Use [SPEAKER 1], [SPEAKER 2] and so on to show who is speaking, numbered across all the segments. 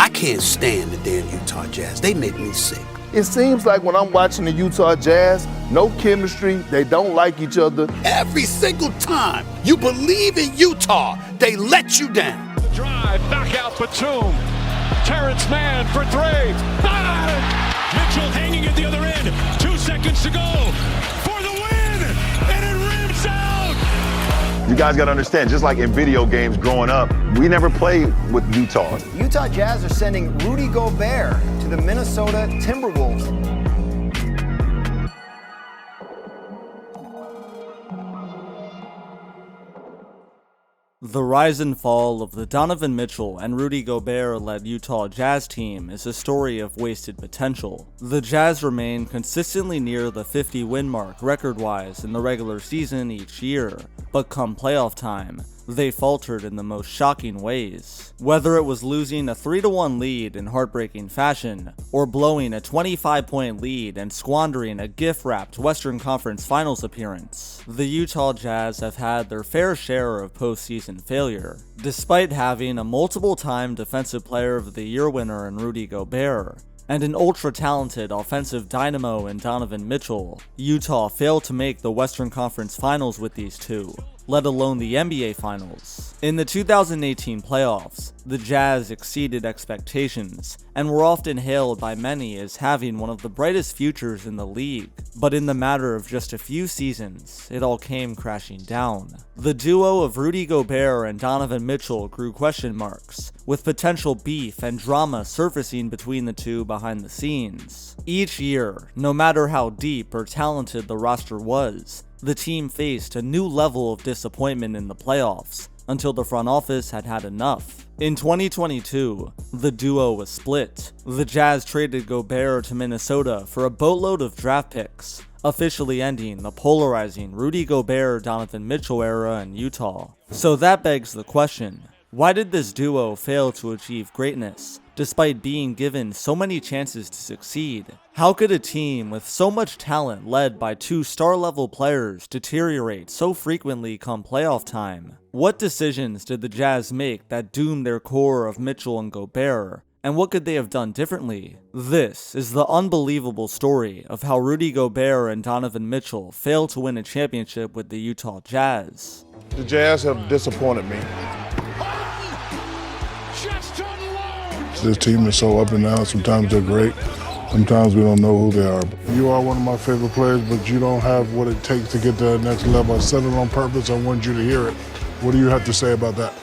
[SPEAKER 1] I can't stand the damn Utah Jazz. They make me sick.
[SPEAKER 2] It seems like when I'm watching the Utah Jazz, no chemistry, they don't like each other.
[SPEAKER 1] Every single time you believe in Utah, they let you down.
[SPEAKER 3] Drive, knockout Batum. Terrence Mann for three. Bang! Mitchell hanging at the other end. 2 seconds to go for the win, and it rims out.
[SPEAKER 4] You guys got to understand, just like in video games growing up, we never played with Utah.
[SPEAKER 5] Utah Jazz are sending Rudy Gobert to the Minnesota Timberwolves.
[SPEAKER 6] The rise and fall of the Donovan Mitchell and Rudy Gobert-led Utah Jazz team is a story of wasted potential. The Jazz remain consistently near the 50-win mark record-wise in the regular season each year, but come playoff time, they faltered in the most shocking ways. Whether it was losing a 3-1 lead in heartbreaking fashion, or blowing a 25-point lead and squandering a gift-wrapped Western Conference Finals appearance, the Utah Jazz have had their fair share of postseason failure. Despite having a multiple-time Defensive Player of the Year winner in Rudy Gobert, and an ultra-talented offensive dynamo in Donovan Mitchell, Utah failed to make the Western Conference Finals with these two, let alone the NBA Finals. In the 2018 playoffs, the Jazz exceeded expectations and were often hailed by many as having one of the brightest futures in the league. But in the matter of just a few seasons, it all came crashing down. The duo of Rudy Gobert and Donovan Mitchell grew question marks, with potential beef and drama surfacing between the two behind the scenes. Each year, no matter how deep or talented the roster was, the team faced a new level of disappointment in the playoffs until the front office had had enough. In 2022, the duo was split. The Jazz traded Gobert to Minnesota for a boatload of draft picks, officially ending the polarizing Rudy Gobert-Donovan Mitchell era in Utah. So that begs the question, why did this duo fail to achieve greatness, despite being given so many chances to succeed? How could a team with so much talent led by two star-level players deteriorate so frequently come playoff time? What decisions did the Jazz make that doomed their core of Mitchell and Gobert? And what could they have done differently? This is the unbelievable story of how Rudy Gobert and Donovan Mitchell failed to win a championship with the Utah Jazz.
[SPEAKER 2] The Jazz have disappointed me. This team is so up and down. Sometimes they're great. Sometimes we don't know who they are. You are one of my favorite players, but you don't have what it takes to get to the next level. I said it on purpose. I want you to hear it. What do you have to say about that?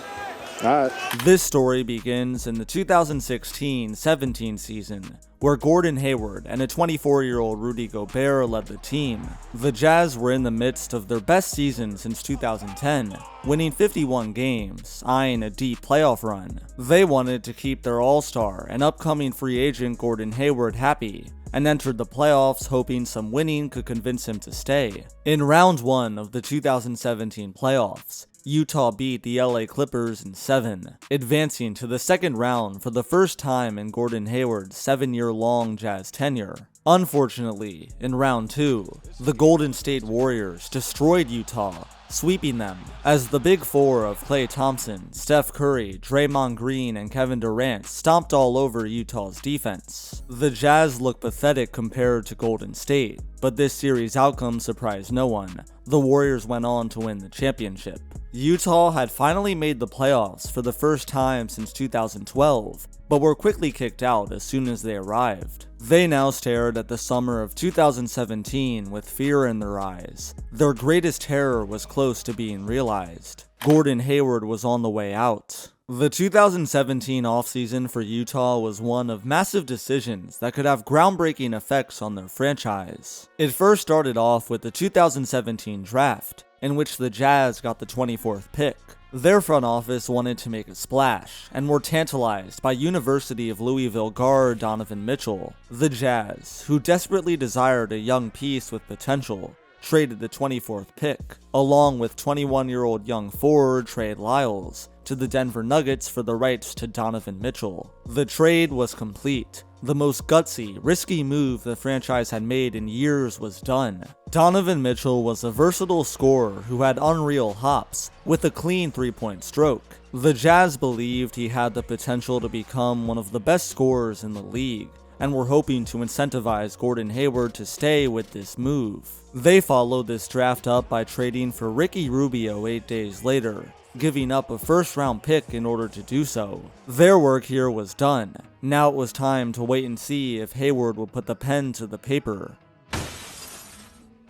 [SPEAKER 6] This story begins in the 2016-17 season, where Gordon Hayward and a 24-year-old Rudy Gobert led the team. The Jazz were in the midst of their best season since 2010, winning 51 games, eyeing a deep playoff run. They wanted to keep their all-star and upcoming free agent Gordon Hayward happy, and entered the playoffs hoping some winning could convince him to stay. In round 1 of the 2017 playoffs, Utah beat the LA Clippers in 7, advancing to the second round for the first time in Gordon Hayward's 7-year-long Jazz tenure. Unfortunately, in round 2, the Golden State Warriors destroyed Utah, sweeping them, as the Big Four of Klay Thompson, Steph Curry, Draymond Green, and Kevin Durant stomped all over Utah's defense. The Jazz looked pathetic compared to Golden State, but this series' outcome surprised no one. The Warriors went on to win the championship. Utah had finally made the playoffs for the first time since 2012, but were quickly kicked out as soon as they arrived. They now stared at the summer of 2017 with fear in their eyes. Their greatest terror was close to being realized. Gordon Hayward was on the way out. The 2017 offseason for Utah was one of massive decisions that could have groundbreaking effects on their franchise. It first started off with the 2017 draft, in which the Jazz got the 24th pick. Their front office wanted to make a splash, and were tantalized by University of Louisville guard Donovan Mitchell. The Jazz, who desperately desired a young piece with potential, traded the 24th pick, along with 21-year-old young forward Trey Lyles, to the Denver Nuggets for the rights to Donovan Mitchell. The trade was complete, The most gutsy, risky move the franchise had made in years was done. Donovan Mitchell was a versatile scorer who had unreal hops, with a clean three-point stroke. The Jazz believed he had the potential to become one of the best scorers in the league, and were hoping to incentivize Gordon Hayward to stay with this move. They followed this draft up by trading for Ricky Rubio 8 days later, giving up a first-round pick in order to do so. Their work here was done. Now it was time to wait and see if Hayward would put the pen to the paper.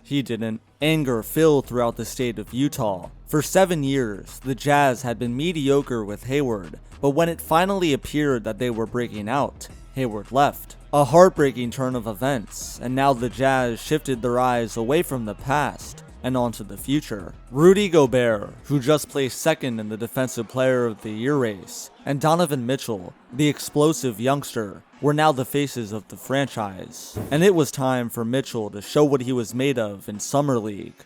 [SPEAKER 6] He didn't. Anger filled throughout the state of Utah. For 7 years, the Jazz had been mediocre with Hayward, but when it finally appeared that they were breaking out, Hayward left. A heartbreaking turn of events, and now the Jazz shifted their eyes away from the past and onto the future. Rudy Gobert, who just placed second in the Defensive Player of the Year race, and Donovan Mitchell, the explosive youngster, were now the faces of the franchise. And it was time for Mitchell to show what he was made of in Summer League.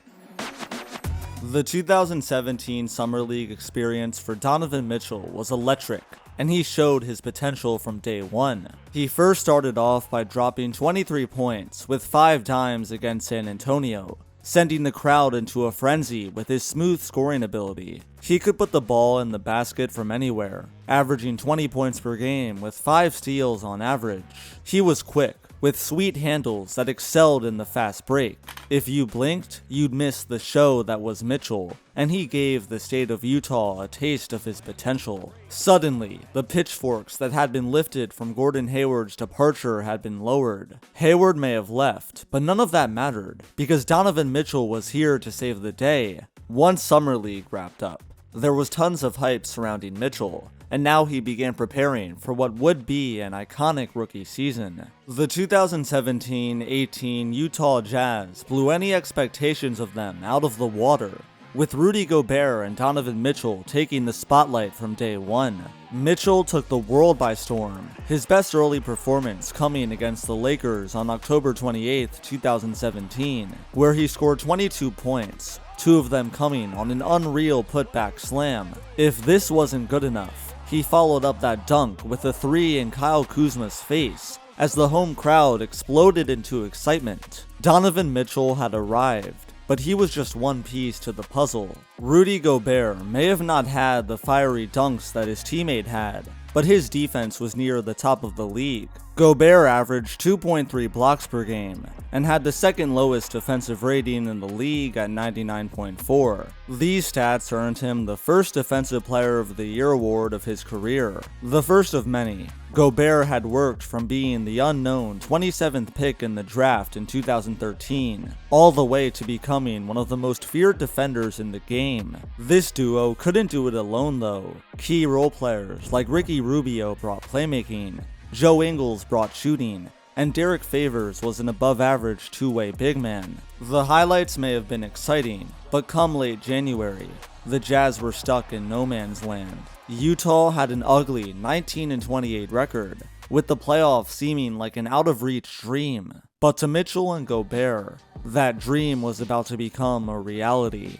[SPEAKER 6] The 2017 Summer League experience for Donovan Mitchell was electric, and he showed his potential from day one. He first started off by dropping 23 points with 5 dimes against San Antonio, sending the crowd into a frenzy with his smooth scoring ability. He could put the ball in the basket from anywhere, averaging 20 points per game with 5 steals on average. He was quick, with sweet handles that excelled in the fast break. If you blinked, you'd miss the show that was Mitchell, and he gave the state of Utah a taste of his potential. Suddenly, the pitchforks that had been lifted from Gordon Hayward's departure had been lowered. Hayward may have left, but none of that mattered, because Donovan Mitchell was here to save the day. Once Summer League wrapped up, there was tons of hype surrounding Mitchell, and now he began preparing for what would be an iconic rookie season. The 2017-18 Utah Jazz blew any expectations of them out of the water, with Rudy Gobert and Donovan Mitchell taking the spotlight from day one. Mitchell took the world by storm, his best early performance coming against the Lakers on October 28, 2017, where he scored 22 points, 2 of them coming on an unreal putback slam. If this wasn't good enough, he followed up that dunk with a 3 in Kyle Kuzma's face, as the home crowd exploded into excitement. Donovan Mitchell had arrived, but he was just one piece to the puzzle. Rudy Gobert may have not had the fiery dunks that his teammate had, but his defense was near the top of the league. Gobert averaged 2.3 blocks per game, and had the second lowest defensive rating in the league at 99.4. These stats earned him the first Defensive Player of the Year award of his career, the first of many. Gobert had worked from being the unknown 27th pick in the draft in 2013, all the way to becoming one of the most feared defenders in the game. This duo couldn't do it alone though. Key role players like Ricky Rubio brought playmaking, Joe Ingles brought shooting, and Derek Favors was an above-average two-way big man. The highlights may have been exciting, but come late January, the Jazz were stuck in no man's land. Utah had an ugly 19-28 record, with the playoffs seeming like an out-of-reach dream. But to Mitchell and Gobert, that dream was about to become a reality.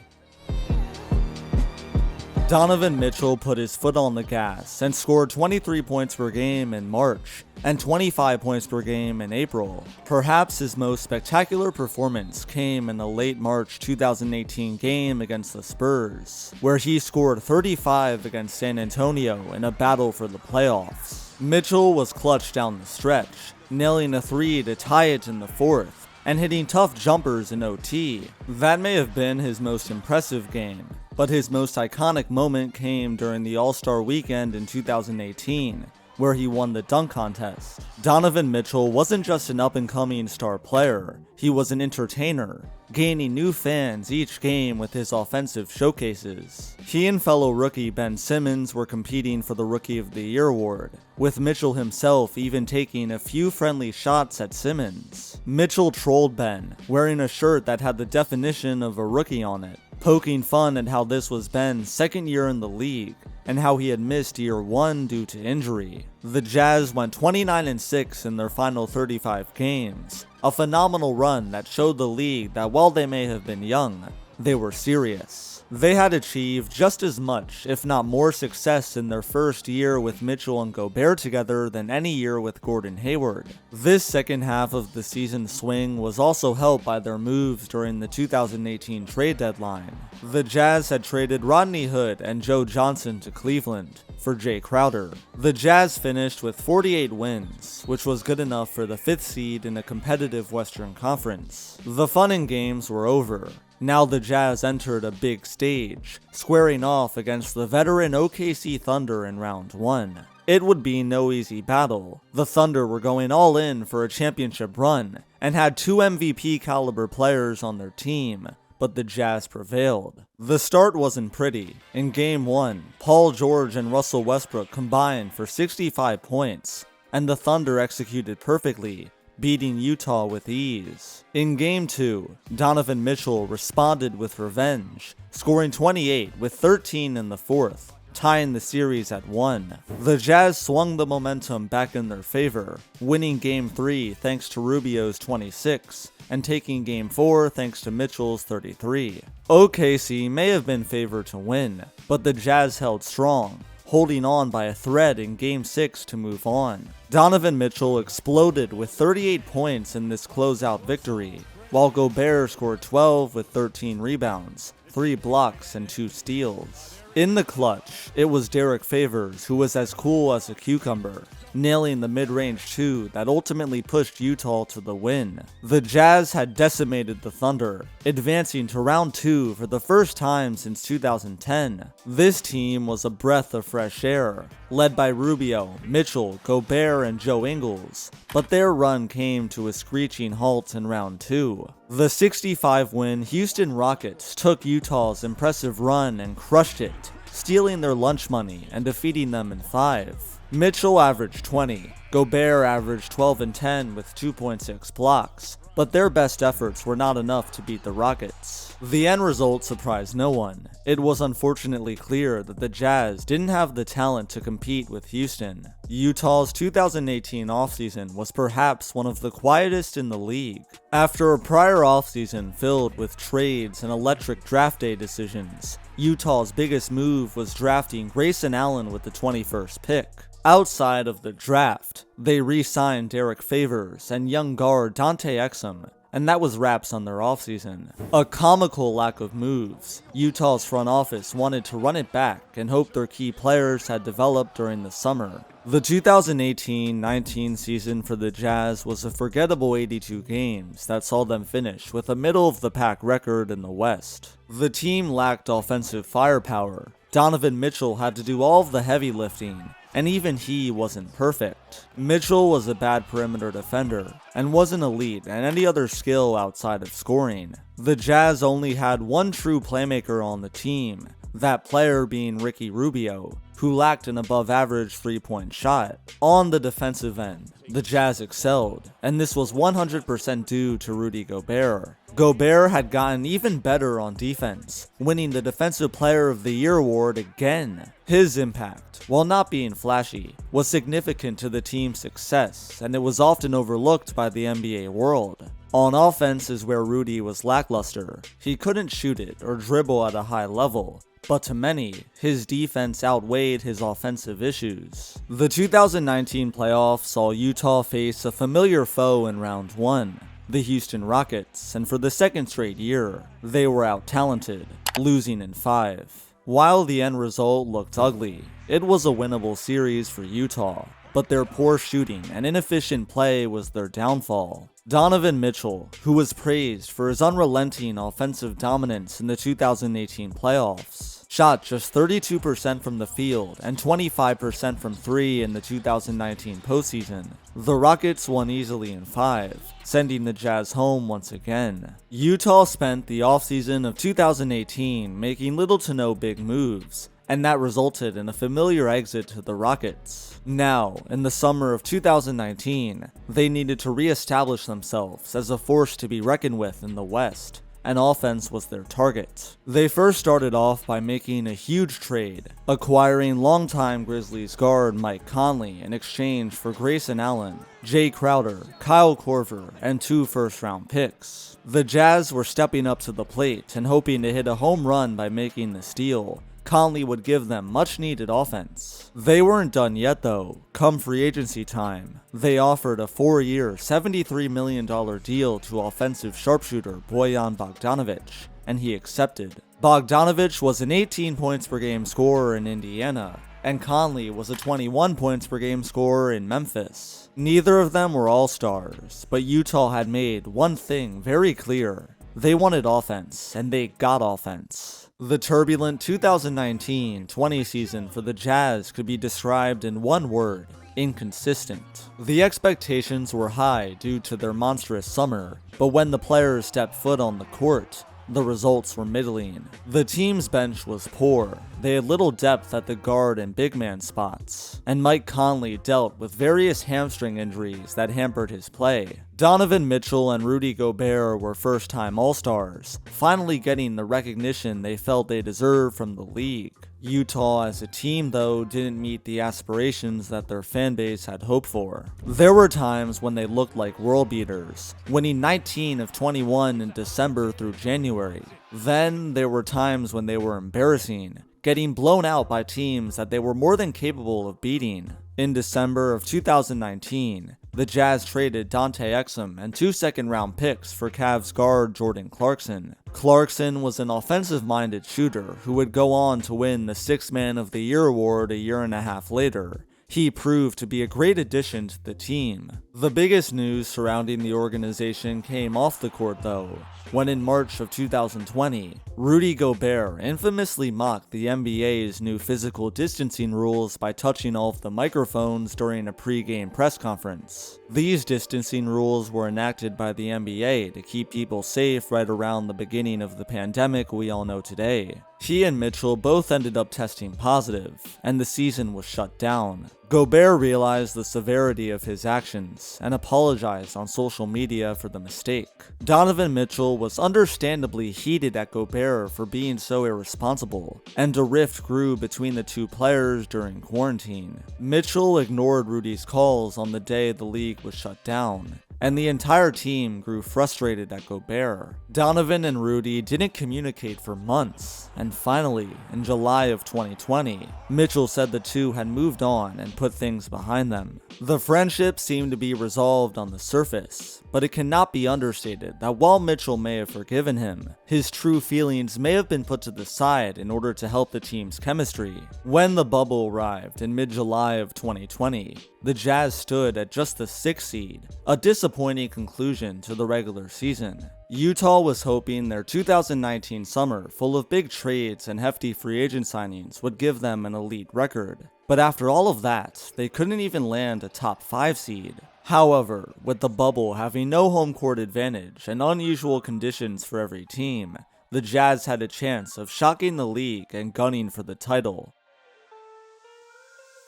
[SPEAKER 6] Donovan Mitchell put his foot on the gas and scored 23 points per game in March and 25 points per game in April. Perhaps his most spectacular performance came in the late March 2018 game against the Spurs, where he scored 35 against San Antonio in a battle for the playoffs. Mitchell was clutch down the stretch, nailing a 3 to tie it in the fourth, and hitting tough jumpers in OT. That may have been his most impressive game, but his most iconic moment came during the All-Star Weekend in 2018, where he won the dunk contest. Donovan Mitchell wasn't just an up-and-coming star player, he was an entertainer, gaining new fans each game with his offensive showcases. He and fellow rookie Ben Simmons were competing for the Rookie of the Year award, with Mitchell himself even taking a few friendly shots at Simmons. Mitchell trolled Ben, wearing a shirt that had the definition of a rookie on it, poking fun at how this was Ben's second year in the league, and how he had missed year 1 due to injury. The Jazz went 29-6 in their final 35 games, a phenomenal run that showed the league that while they may have been young, they were serious. They had achieved just as much, if not more success in their first year with Mitchell and Gobert together than any year with Gordon Hayward. This second half of the season swing was also helped by their moves during the 2018 trade deadline. The Jazz had traded Rodney Hood and Joe Johnson to Cleveland for Jay Crowder. The Jazz finished with 48 wins, which was good enough for the 5th seed in a competitive Western Conference. The fun and games were over. Now the Jazz entered a big stage, squaring off against the veteran OKC Thunder in round 1. It would be no easy battle. The Thunder were going all in for a championship run, and had 2 MVP caliber players on their team, but the Jazz prevailed. The start wasn't pretty. In Game 1, Paul George and Russell Westbrook combined for 65 points, and the Thunder executed perfectly, beating Utah with ease. In Game 2, Donovan Mitchell responded with revenge, scoring 28 with 13 in the 4th, tying the series at 1. The Jazz swung the momentum back in their favor, winning Game 3 thanks to Rubio's 26, and taking Game 4 thanks to Mitchell's 33. OKC may have been favored to win, but the Jazz held strong, holding on by a thread in Game 6 to move on. Donovan Mitchell exploded with 38 points in this closeout victory, while Gobert scored 12 with 13 rebounds, 3 blocks, and 2 steals. In the clutch, it was Derek Favors who was as cool as a cucumber, nailing the mid-range 2 that ultimately pushed Utah to the win. The Jazz had decimated the Thunder, advancing to round 2 for the first time since 2010. This team was a breath of fresh air, led by Rubio, Mitchell, Gobert, and Joe Ingles, but their run came to a screeching halt in round 2. The 65-win Houston Rockets took Utah's impressive run and crushed it, stealing their lunch money and defeating them in 5. Mitchell averaged 20, Gobert averaged 12 and 10 with 2.6 blocks, but their best efforts were not enough to beat the Rockets. The end result surprised no one. It was unfortunately clear that the Jazz didn't have the talent to compete with Houston. Utah's 2018 offseason was perhaps one of the quietest in the league. After a prior offseason filled with trades and electric draft day decisions, Utah's biggest move was drafting Grayson Allen with the 21st pick. Outside of the draft, they re-signed Derek Favors and young guard Dante Exum, and that was wraps on their offseason. A comical lack of moves. Utah's front office wanted to run it back and hoped their key players had developed during the summer. The 2018-19 season for the Jazz was a forgettable 82 games that saw them finish with a middle-of-the-pack record in the West. The team lacked offensive firepower. Donovan Mitchell had to do all of the heavy lifting, and even he wasn't perfect. Mitchell was a bad perimeter defender, and wasn't elite at any other skill outside of scoring. The Jazz only had one true playmaker on the team, that player being Ricky Rubio, who lacked an above-average three-point shot. On the defensive end, the Jazz excelled, and this was 100% due to Rudy Gobert. Gobert had gotten even better on defense, winning the Defensive Player of the Year award again. His impact, while not being flashy, was significant to the team's success, and it was often overlooked by the NBA world. On offense is where Rudy was lackluster. He couldn't shoot it or dribble at a high level, but to many, his defense outweighed his offensive issues. The 2019 playoffs saw Utah face a familiar foe in round 1, the Houston Rockets, and for the second straight year, they were out-talented, losing in 5. While the end result looked ugly, it was a winnable series for Utah, but their poor shooting and inefficient play was their downfall. Donovan Mitchell, who was praised for his unrelenting offensive dominance in the 2018 playoffs, shot just 32% from the field and 25% from 3 in the 2019 postseason. The Rockets won easily in 5, sending the Jazz home once again. Utah spent the offseason of 2018 making little to no big moves, and that resulted in a familiar exit to the Rockets. Now, in the summer of 2019, they needed to re-establish themselves as a force to be reckoned with in the West, and offense was their target. They first started off by making a huge trade, acquiring longtime Grizzlies guard Mike Conley in exchange for Grayson Allen, Jay Crowder, Kyle Korver, and 2 first-round picks. The Jazz were stepping up to the plate and hoping to hit a home run by making the steal. Conley would give them much-needed offense. They weren't done yet though. Come free agency time, they offered a 4-year, $73 million deal to offensive sharpshooter Bojan Bogdanovic, and he accepted. Bogdanovic was an 18 points per game scorer in Indiana, and Conley was a 21 points per game scorer in Memphis. Neither of them were all-stars, but Utah had made one thing very clear. They wanted offense, and they got offense. The turbulent 2019-20 season for the Jazz could be described in one word: inconsistent. The expectations were high due to their monstrous summer, but when the players stepped foot on the court, the results were middling. The team's bench was poor, they had little depth at the guard and big man spots, and Mike Conley dealt with various hamstring injuries that hampered his play. Donovan Mitchell and Rudy Gobert were first-time All-Stars, finally getting the recognition they felt they deserved from the league. Utah as a team, though, didn't meet the aspirations that their fanbase had hoped for. There were times when they looked like world beaters, winning 19 of 21 in December through January. Then there were times when they were embarrassing, getting blown out by teams that they were more than capable of beating. In December of 2019, the Jazz traded Dante Exum and 2 second-round picks for Cavs guard Jordan Clarkson. Clarkson was an offensive-minded shooter who would go on to win the Sixth Man of the Year award a year and a half later. He proved to be a great addition to the team. The biggest news surrounding the organization came off the court though, when in March of 2020, Rudy Gobert infamously mocked the NBA's new physical distancing rules by touching all of the microphones during a pre-game press conference. These distancing rules were enacted by the NBA to keep people safe right around the beginning of the pandemic we all know today. He and Mitchell both ended up testing positive, and the season was shut down. Gobert realized the severity of his actions and apologized on social media for the mistake. Donovan Mitchell was understandably heated at Gobert for being so irresponsible, and a rift grew between the two players during quarantine. Mitchell ignored Rudy's calls on the day the league was shut down, and the entire team grew frustrated at Gobert. Donovan and Rudy didn't communicate for months, and finally, in July of 2020, Mitchell said the two had moved on and put things behind them. The friendship seemed to be resolved on the surface, but it cannot be understated that while Mitchell may have forgiven him, his true feelings may have been put to the side in order to help the team's chemistry. When the bubble arrived in mid-July of 2020, the Jazz stood at just the 6th seed, a disappointing conclusion to the regular season. Utah was hoping their 2019 summer, full of big trades and hefty free agent signings, would give them an elite record. But after all of that, they couldn't even land a top 5 seed. However, with the bubble having no home court advantage and unusual conditions for every team, the Jazz had a chance of shocking the league and gunning for the title.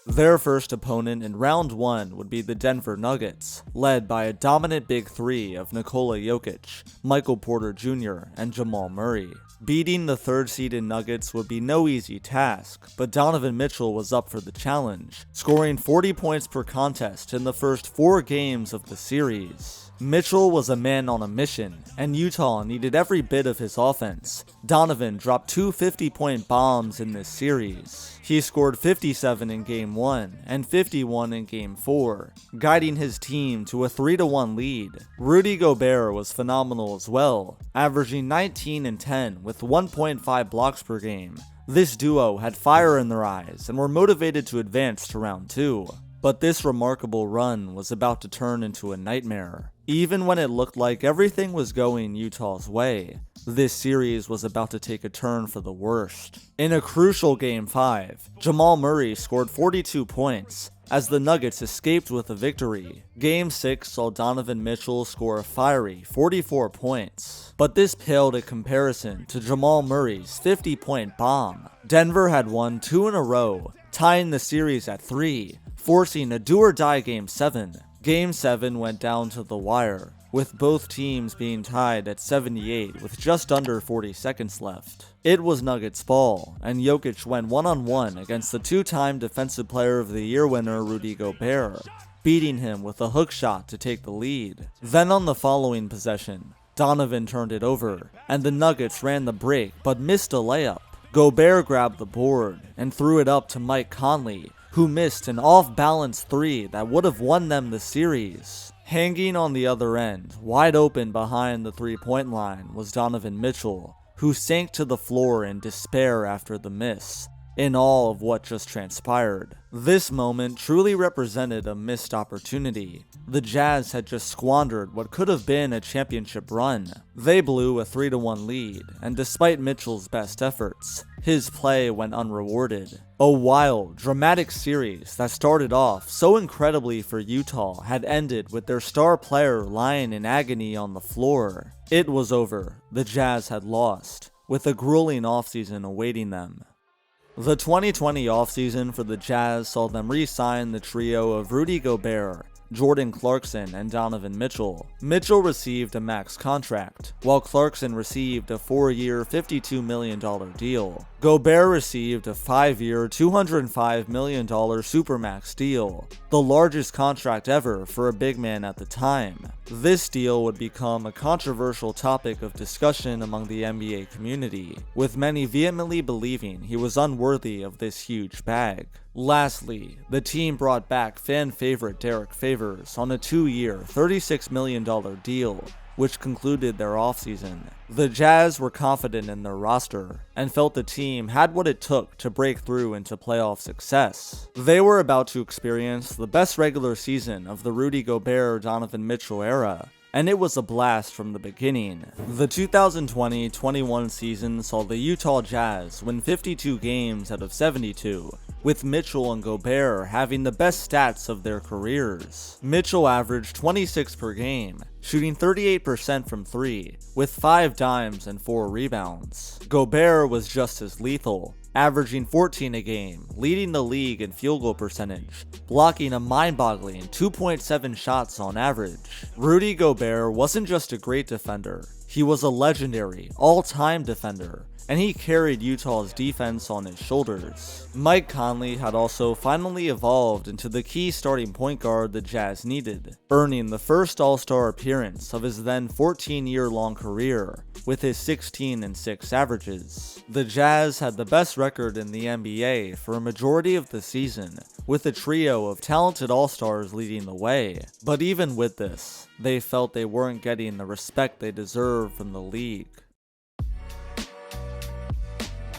[SPEAKER 6] Their first opponent in round 1 would be the Denver Nuggets, led by a dominant big three of Nikola Jokic, Michael Porter Jr., and Jamal Murray. Beating the 3rd-seeded Nuggets would be no easy task, but Donovan Mitchell was up for the challenge, scoring 40 points per contest in the first 4 games of the series. Mitchell was a man on a mission, and Utah needed every bit of his offense. Donovan dropped 2 50-point bombs in this series. He scored 57 in Game 1 and 51 in Game 4, guiding his team to a 3-1 lead. Rudy Gobert was phenomenal as well, averaging 19 and 10 with 1.5 blocks per game. This duo had fire in their eyes and were motivated to advance to round 2. But this remarkable run was about to turn into a nightmare. Even when it looked like everything was going Utah's way, this series was about to take a turn for the worst. In a crucial Game 5, Jamal Murray scored 42 points as the Nuggets escaped with a victory. Game 6 saw Donovan Mitchell score a fiery 44 points, but this paled in comparison to Jamal Murray's 50-point bomb. Denver had won 2 in a row, tying the series at 3, forcing a do-or-die Game 7. Game 7 went down to the wire, with both teams being tied at 78 with just under 40 seconds left. It was Nuggets ball, and Jokic went one-on-one against the two-time Defensive Player of the Year winner Rudy Gobert, beating him with a hook shot to take the lead. Then on the following possession, Donovan turned it over, and the Nuggets ran the break but missed a layup. Gobert grabbed the board and threw it up to Mike Conley, who missed an off-balance three that would have won them the series. Hanging on the other end, wide open behind the three-point line, was Donovan Mitchell, who sank to the floor in despair after the miss, in all of what just transpired. This moment truly represented a missed opportunity. The Jazz had just squandered what could have been a championship run. They blew a 3-1 lead, and despite Mitchell's best efforts, his play went unrewarded. A wild, dramatic series that started off so incredibly for Utah had ended with their star player lying in agony on the floor. It was over. The Jazz had lost, with a grueling offseason awaiting them. The 2020 offseason for the Jazz saw them re-sign the trio of Rudy Gobert, Jordan Clarkson, and Donovan Mitchell. Mitchell received a max contract, while Clarkson received a 4-year, $52 million deal. Gobert received a 5-year, $205 million supermax deal, the largest contract ever for a big man at the time. This deal would become a controversial topic of discussion among the NBA community, with many vehemently believing he was unworthy of this huge bag. Lastly, the team brought back fan favorite Derek Favors on a 2-year, $36 million deal, which concluded their offseason. The Jazz were confident in their roster and felt the team had what it took to break through into playoff success. They were about to experience the best regular season of the Rudy Gobert-Donovan Mitchell era, and it was a blast from the beginning. The 2020-21 season saw the Utah Jazz win 52 games out of 72, with Mitchell and Gobert having the best stats of their careers. Mitchell averaged 26 per game, shooting 38% from 3, with 5 dimes and 4 rebounds. Gobert was just as lethal, averaging 14 a game, leading the league in field goal percentage, blocking a mind-boggling 2.7 shots on average. Rudy Gobert wasn't just a great defender, he was a legendary, all-time defender, and he carried Utah's defense on his shoulders. Mike Conley had also finally evolved into the key starting point guard the Jazz needed, earning the first All-Star appearance of his then 14-year-long career, with his 16-6 averages. The Jazz had the best record in the NBA for a majority of the season, with a trio of talented All-Stars leading the way. But even with this, they felt they weren't getting the respect they deserved from the league.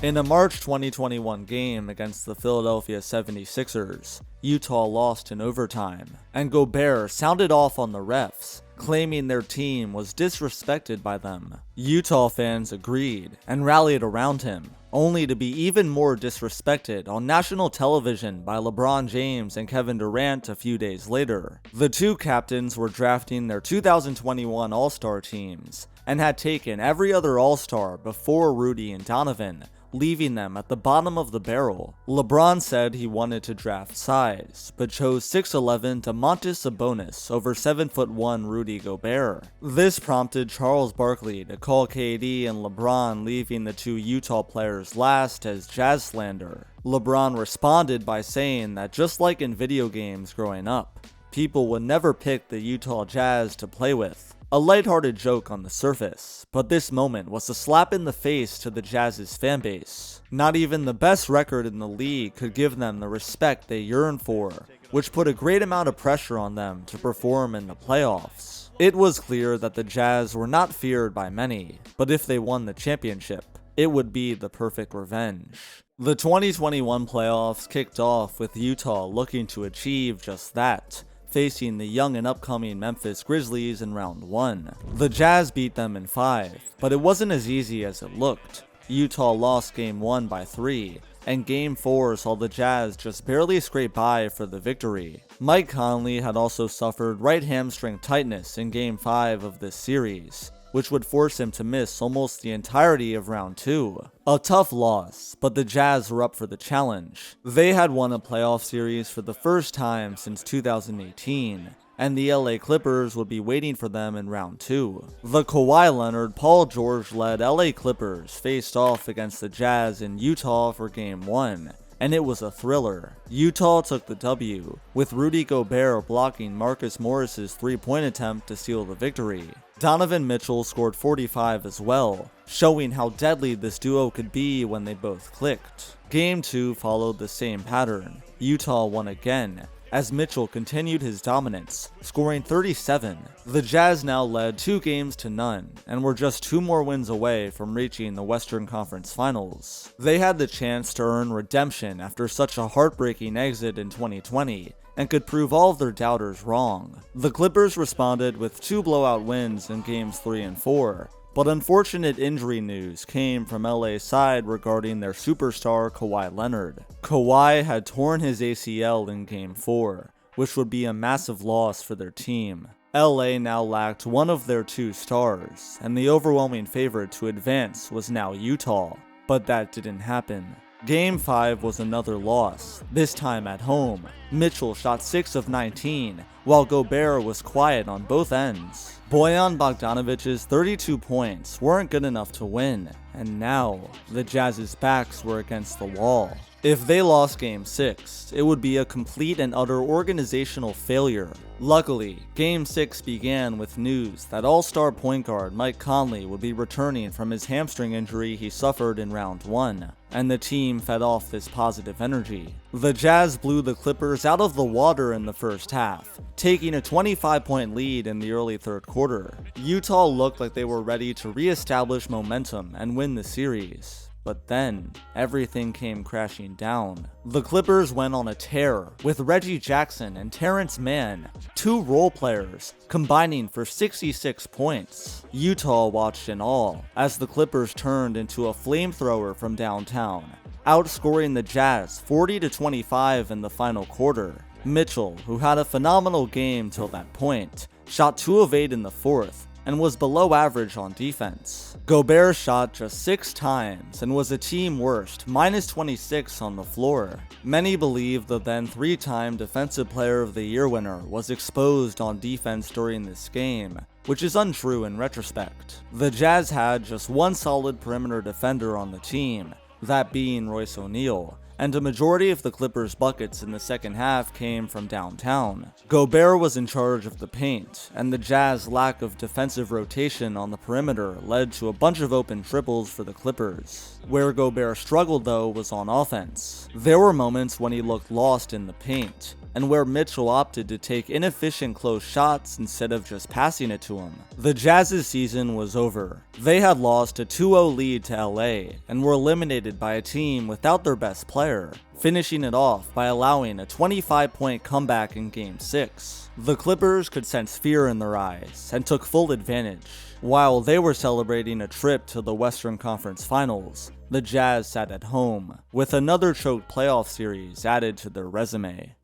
[SPEAKER 6] In a March 2021 game against the Philadelphia 76ers, Utah lost in overtime, and Gobert sounded off on the refs, claiming their team was disrespected by them. Utah fans agreed and rallied around him, only to be even more disrespected on national television by LeBron James and Kevin Durant a few days later. The two captains were drafting their 2021 All-Star teams, and had taken every other All-Star before Rudy and Donovan, leaving them at the bottom of the barrel. LeBron said he wanted to draft size, but chose 6'11" Domantas Sabonis over 7'1" Rudy Gobert. This prompted Charles Barkley to call KD and LeBron leaving the two Utah players last as Jazz slander. LeBron responded by saying that just like in video games growing up, people would never pick the Utah Jazz to play with. A lighthearted joke on the surface, but this moment was a slap in the face to the Jazz's fanbase. Not even the best record in the league could give them the respect they yearned for, which put a great amount of pressure on them to perform in the playoffs. It was clear that the Jazz were not feared by many, but if they won the championship, it would be the perfect revenge. The 2021 playoffs kicked off with Utah looking to achieve just that, facing the young and upcoming Memphis Grizzlies in round 1. The Jazz beat them in 5, but it wasn't as easy as it looked. Utah lost Game 1 by 3, and Game 4 saw the Jazz just barely scrape by for the victory. Mike Conley had also suffered right hamstring tightness in Game 5 of this series, which would force him to miss almost the entirety of round 2. A tough loss, but the Jazz were up for the challenge. They had won a playoff series for the first time since 2018, and the LA Clippers would be waiting for them in round 2. The Kawhi Leonard, Paul George-led LA Clippers faced off against the Jazz in Utah for Game 1, and it was a thriller. Utah took the W, with Rudy Gobert blocking Marcus Morris's three-point attempt to seal the victory. Donovan Mitchell scored 45 as well, showing how deadly this duo could be when they both clicked. Game 2 followed the same pattern. Utah won again, as Mitchell continued his dominance, scoring 37. The Jazz now led 2-0 and were just 2 more wins away from reaching the Western Conference Finals. They had the chance to earn redemption after such a heartbreaking exit in 2020, and could prove all of their doubters wrong. The Clippers responded with 2 blowout wins in Games 3 and 4, but unfortunate injury news came from LA's side regarding their superstar Kawhi Leonard. Kawhi had torn his ACL in Game 4, which would be a massive loss for their team. LA now lacked one of their 2 stars, and the overwhelming favorite to advance was now Utah, but that didn't happen. Game 5 was another loss, this time at home. Mitchell shot 6 of 19, while Gobert was quiet on both ends. Bojan Bogdanovic's 32 points weren't good enough to win, and now the Jazz's backs were against the wall. If they lost Game 6, it would be a complete and utter organizational failure. Luckily, Game 6 began with news that all-star point guard Mike Conley would be returning from his hamstring injury he suffered in round 1, and the team fed off this positive energy. The Jazz blew the Clippers out of the water in the first half, taking a 25-point lead in the early third quarter. Utah looked like they were ready to re-establish momentum and win the series. But then, everything came crashing down. The Clippers went on a tear, with Reggie Jackson and Terrence Mann, 2 role players, combining for 66 points. Utah watched in awe, as the Clippers turned into a flamethrower from downtown, outscoring the Jazz 40-25 in the final quarter. Mitchell, who had a phenomenal game till that point, shot 2 of 8 in the fourth, and was below average on defense. Gobert shot just 6 times and was a team worst, -26 on the floor. Many believe the then 3-time Defensive Player of the Year winner was exposed on defense during this game, which is untrue in retrospect. The Jazz had just 1 solid perimeter defender on the team, that being Royce O'Neal, and a majority of the Clippers' buckets in the second half came from downtown. Gobert was in charge of the paint, and the Jazz's lack of defensive rotation on the perimeter led to a bunch of open triples for the Clippers. Where Gobert struggled though was on offense. There were moments when he looked lost in the paint, and where Mitchell opted to take inefficient close shots instead of just passing it to him. The Jazz's season was over. They had lost a 2-0 lead to LA, and were eliminated by a team without their best player, finishing it off by allowing a 25-point comeback in Game 6. The Clippers could sense fear in their eyes, and took full advantage. While they were celebrating a trip to the Western Conference Finals, the Jazz sat at home, with another choked playoff series added to their resume.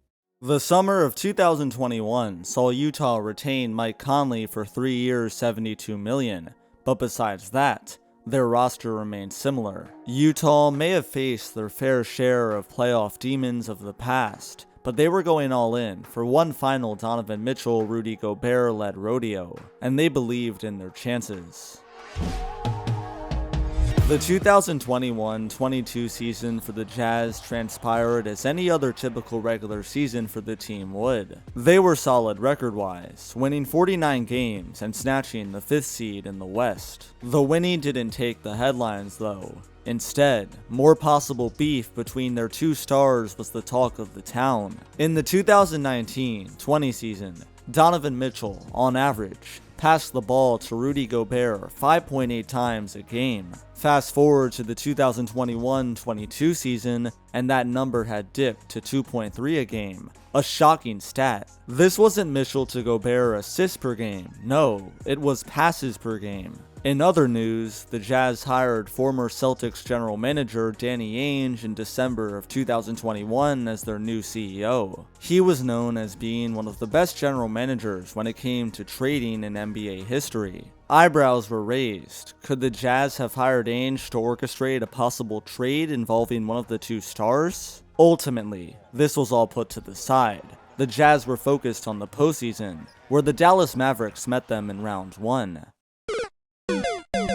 [SPEAKER 6] The summer of 2021 saw Utah retain Mike Conley for 3 years, $72 million, but besides that, their roster remained similar. Utah may have faced their fair share of playoff demons of the past, but they were going all in for one final Donovan Mitchell, Rudy Gobert-led rodeo, and they believed in their chances. The 2021-22 season for the Jazz transpired as any other typical regular season for the team would. They were solid record-wise, winning 49 games and snatching the 5th seed in the West. The winning didn't take the headlines though. Instead, more possible beef between their 2 stars was the talk of the town. In the 2019-20 season, Donovan Mitchell, on average, passed the ball to Rudy Gobert 5.8 times a game. Fast forward to the 2021-22 season, and that number had dipped to 2.3 a game. A shocking stat. This wasn't Mitchell to Gobert assists per game, no, it was passes per game. In other news, the Jazz hired former Celtics general manager Danny Ainge in December of 2021 as their new CEO. He was known as being one of the best general managers when it came to trading in NBA history. Eyebrows were raised. Could the Jazz have hired Ainge to orchestrate a possible trade involving one of the two stars? Ultimately, this was all put to the side. The Jazz were focused on the postseason, where the Dallas Mavericks met them in round 1.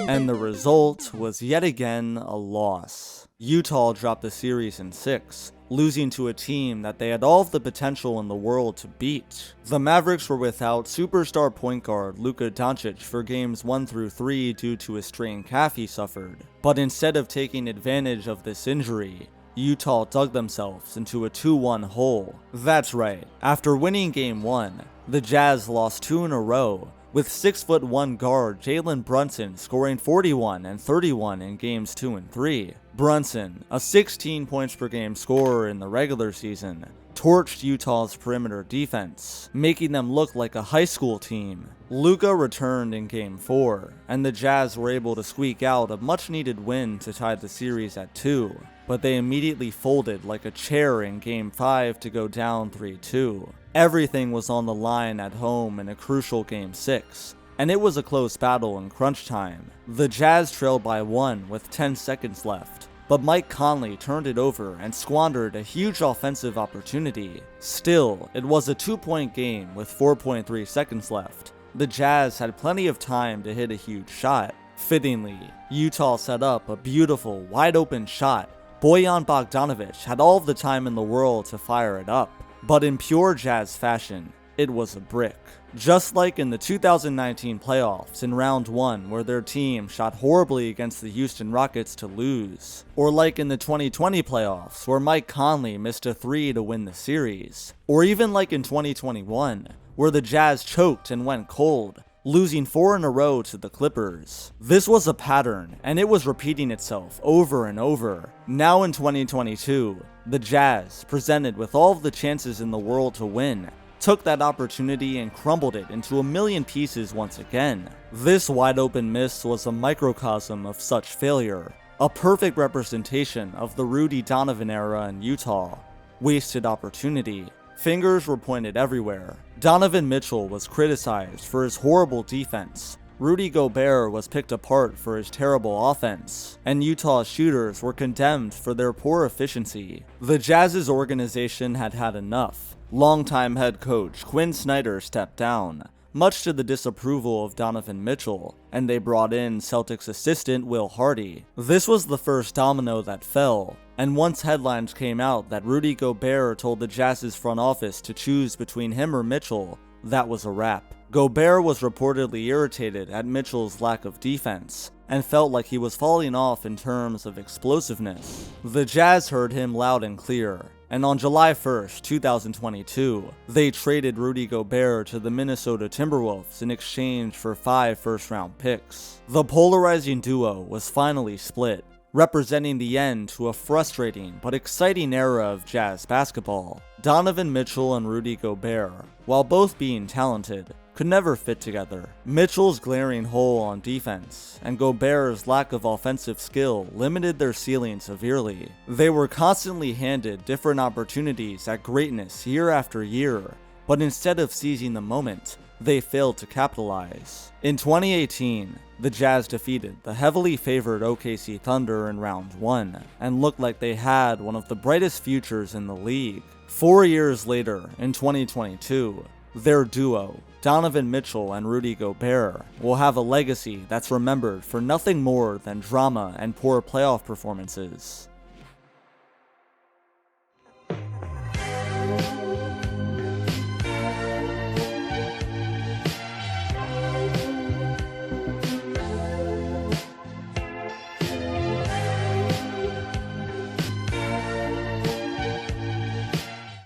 [SPEAKER 6] And the result was yet again a loss. Utah dropped the series in 6, losing to a team that they had all of the potential in the world to beat. The Mavericks were without superstar point guard Luka Doncic for games 1 through 3 due to a strained calf he suffered. But instead of taking advantage of this injury, Utah dug themselves into a 2-1 hole. That's right, after winning game 1, the Jazz lost 2 in a row, with 6'1" guard Jalen Brunson scoring 41 and 31 in games 2 and 3. Brunson, a 16 points per game scorer in the regular season, torched Utah's perimeter defense, making them look like a high school team. Luka returned in game 4, and the Jazz were able to squeak out a much-needed win to tie the series at 2, but they immediately folded like a chair in game 5 to go down 3-2. Everything was on the line at home in a crucial game 6, and it was a close battle in crunch time. The Jazz trailed by 1 with 10 seconds left, but Mike Conley turned it over and squandered a huge offensive opportunity. Still, it was a 2-point game with 4.3 seconds left. The Jazz had plenty of time to hit a huge shot. Fittingly, Utah set up a beautiful, wide-open shot. Bojan Bogdanovic had all of the time in the world to fire it up. But in pure Jazz fashion, it was a brick. Just like in the 2019 playoffs in round 1 where their team shot horribly against the Houston Rockets to lose. Or like in the 2020 playoffs where Mike Conley missed a 3 to win the series. Or even like in 2021 where the Jazz choked and went cold, losing 4 in a row to the Clippers. This was a pattern, and it was repeating itself over and over. Now in 2022, the Jazz, presented with all of the chances in the world to win, took that opportunity and crumbled it into a million pieces once again. This wide-open miss was a microcosm of such failure, a perfect representation of the Rudy Donovan era in Utah. Wasted opportunity. Fingers were pointed everywhere. Donovan Mitchell was criticized for his horrible defense. Rudy Gobert was picked apart for his terrible offense, and Utah's shooters were condemned for their poor efficiency. The Jazz's organization had had enough. Longtime head coach Quinn Snyder stepped down, much to the disapproval of Donovan Mitchell, and they brought in Celtics assistant Will Hardy. This was the first domino that fell, and once headlines came out that Rudy Gobert told the Jazz's front office to choose between him or Mitchell, that was a wrap. Gobert was reportedly irritated at Mitchell's lack of defense, and felt like he was falling off in terms of explosiveness. The Jazz heard him loud and clear, and on July 1st, 2022, they traded Rudy Gobert to the Minnesota Timberwolves in exchange for 5 first-round picks. The polarizing duo was finally split, representing the end to a frustrating but exciting era of Jazz basketball. Donovan Mitchell and Rudy Gobert, while both being talented, could never fit together. Mitchell's glaring hole on defense and Gobert's lack of offensive skill limited their ceiling severely. They were constantly handed different opportunities at greatness year after year, but instead of seizing the moment, they failed to capitalize. In 2018, the Jazz defeated the heavily favored OKC Thunder in round 1 and looked like they had one of the brightest futures in the league. 4 years later, in 2022, their duo, Donovan Mitchell and Rudy Gobert, will have a legacy that's remembered for nothing more than drama and poor playoff performances.